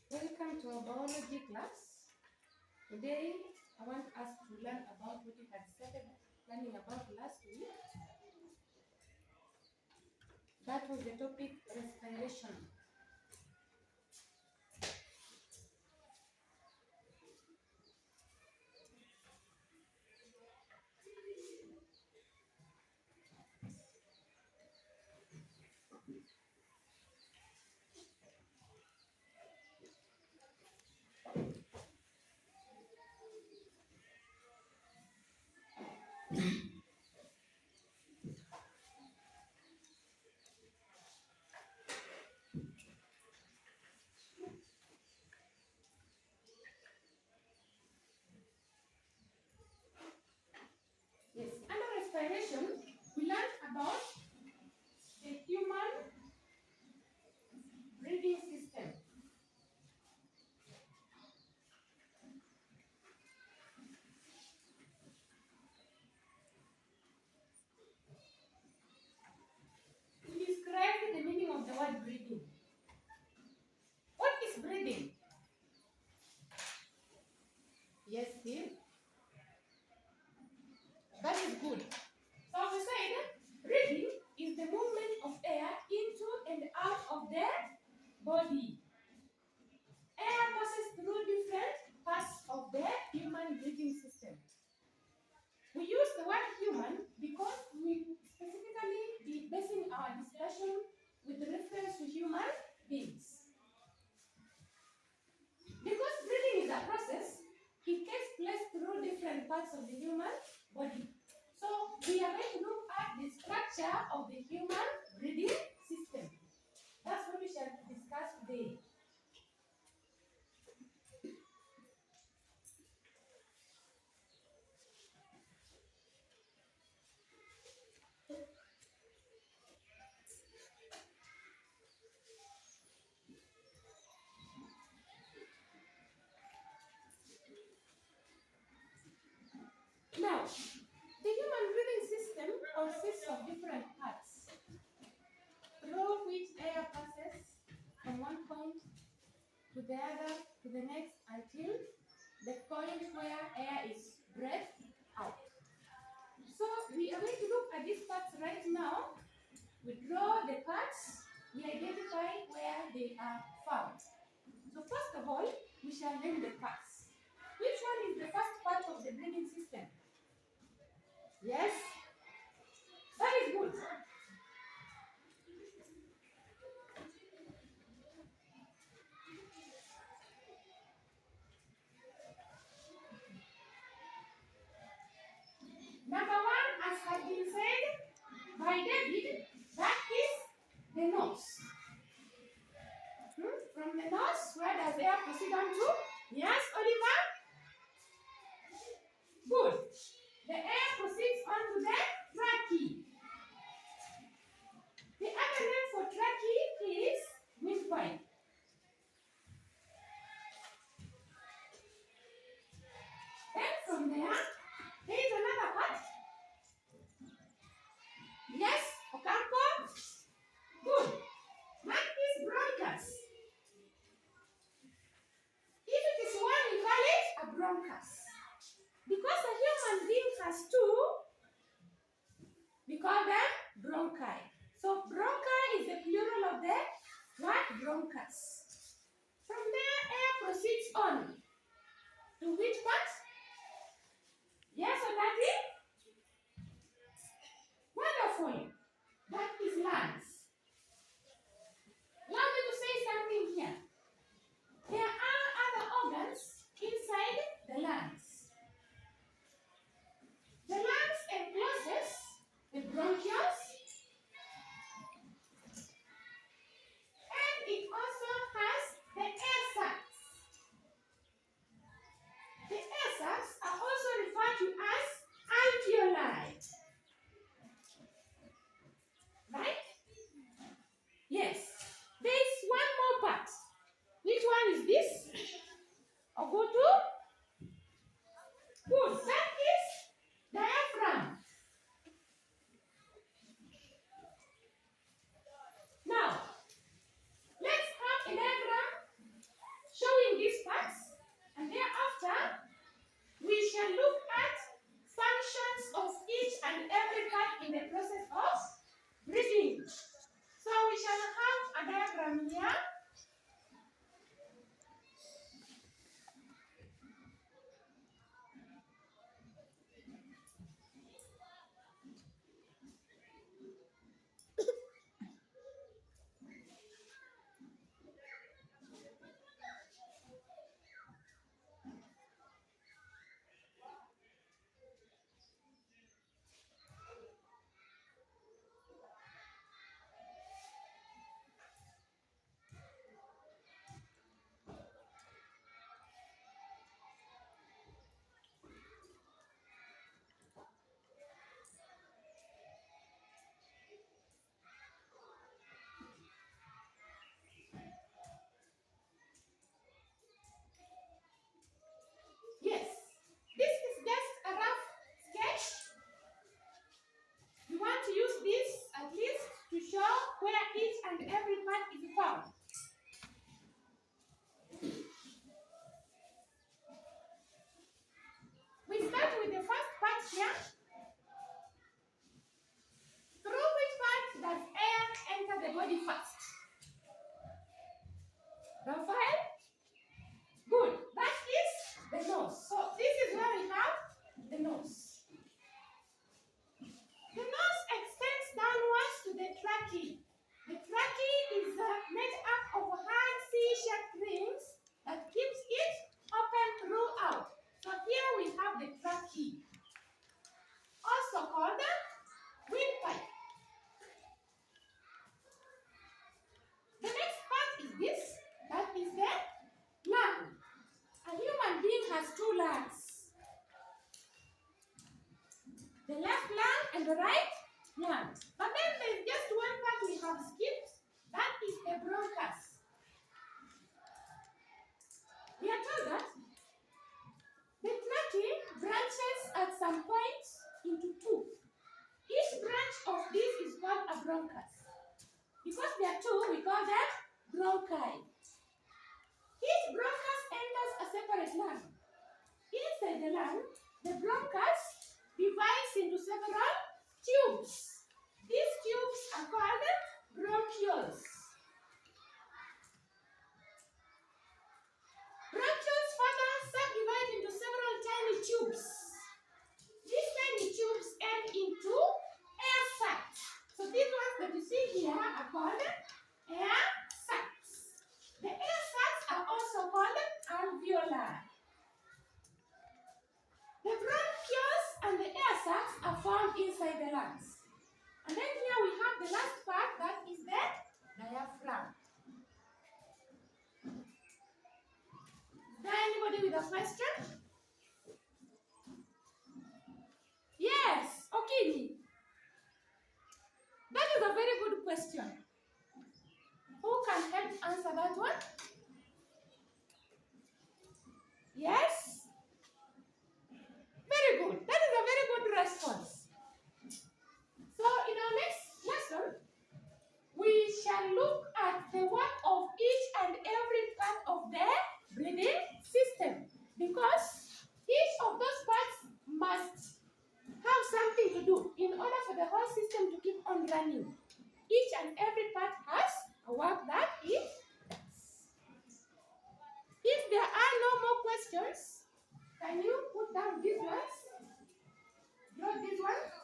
Welcome to our biology class. Today, I want us to learn about what we had started learning about last week. That was the topic respiration. Yes, under respiration, we learned about the human breathing system. We described the meaning of the word breathing. What is breathing? Yes, Steve. That is good. So we said breathing is the movement of air into and out of the body. Air passes through different parts of the human breathing system. We use the word human because we specifically be basing our discussion with reference to human beings. Because breathing is a process, it takes place through different parts of the human body. So we are going to look at the structure of the human breathing system. That's what we shall discuss today. Now, the human breathing system consists of different parts through which air passes from one point to the other to the next until the point where air is breathed out. So we are going to look at these parts right now. We draw the parts, we identify where they are found. So first of all, we shall name the parts. Which one is the first part of the breathing system? Yes? That is good. Number one, as has been said by David, that is the nose. From the nose, where does air proceed on to? Yes, Oliver? Good. The air proceeds onto the trachea. The other name for trachea is windpipe. Then from there is another part. Yes, Ocampo? Good. That is bronchus. If it is one, we call it a bronchus. Because a human being has two, we call them bronchi. So bronchi is the plural of the what? Bronchus. From there, air proceeds on. To which part? Yes or Daddy? Wonderful. That is lungs. Allow me to say something here. There are other organs inside the lungs. The lungs encloses the bronchioles, and it also has the air sacs. The air sacs are also referred to as alveoli. Right? Yes. There is one shall look at functions of each and every part in the process of breathing. So we shall have a diagram here. Yes, this is just a rough sketch. We want to use this at least to show where each and every part is found. We start with the first part here. Through which part does air enter the body first? Raphael? Good. That is the nose. So this is where we have the nose. The nose extends downwards to the trachea. The trachea is made up of hard C-shaped rings that keeps it open throughout. So here we have the trachea, also called the windpipe. The next part is this, that is the lung. A human being has two lungs. The left lung and the right lung. But then there's just one part we have skipped, that is the bronchus. We are told that the trachea branches at some point into two. Each branch of this is called a bronchus. Because there are two, we call them bronchi. Each bronchus enters a separate lung. Inside the lung, the bronchus divides into several tubes. These tubes are called bronchioles. Bronchioles further subdivide into several tiny tubes. These tiny tubes end into air sacs. So these ones that you see here are called air sacs. The air sacs are also called alveoli. The bronchioles and the air sacs are found inside the lungs. And then here we have the last part, that is the diaphragm. Is there anybody with a question? Yes, Akinyi. That is a very good question. Who can help answer that one? Yes? Very good. That is a very good response. So in our next lesson, we shall look at the work of each and every part of the breathing system, because each of those parts must have something to do in order for the whole system to keep on running. Each and every part has a work that it does. If there are no more questions, can you put down these ones? Not this one.